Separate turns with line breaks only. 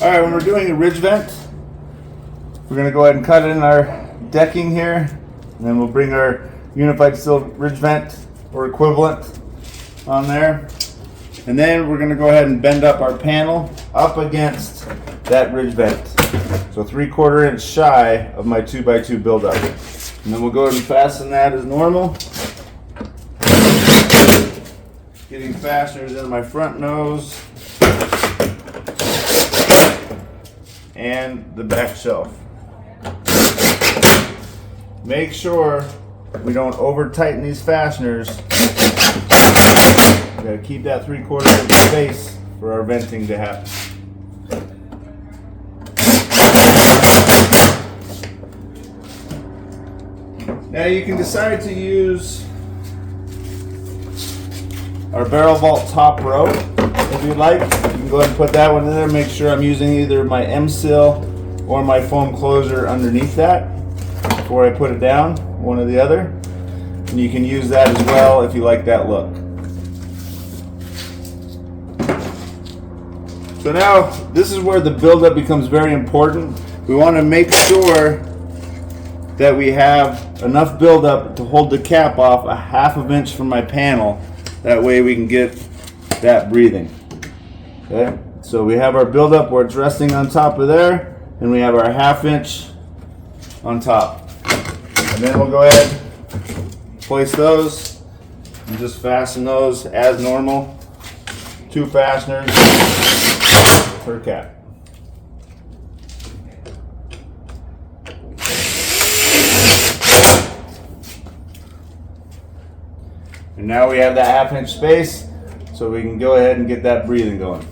All right, when we're doing a ridge vent, we're gonna go ahead and cut in our decking here, and then we'll bring our unified steel ridge vent or equivalent on there. And then we're gonna go ahead and bend up our panel up against that ridge vent. So 3/4 inch shy of my 2x2 buildup. And then we'll go ahead and fasten that as normal. Getting fasteners in my front nose and the back shelf. Make sure we don't over tighten these fasteners. We gotta keep that 3/4 inch space for our venting to happen. Now you can decide to use our barrel vault top row if you'd like. You can go ahead and put that one in there. Make sure I'm using either my M-Seal or my foam closer underneath that before I put it down, one or the other. And you can use that as well if you like that look. So now this is where the buildup becomes very important. We want to make sure that we have enough buildup to hold the cap off a 1/2 inch from my panel. That way we can get that breathing. Okay, so we have our buildup where it's resting on top of there, and we have our 1/2 inch on top. And then we'll go ahead, place those, and just fasten those as normal. 2 fasteners per cap. And now we have that 1/2 inch space, so we can go ahead and get that breathing going.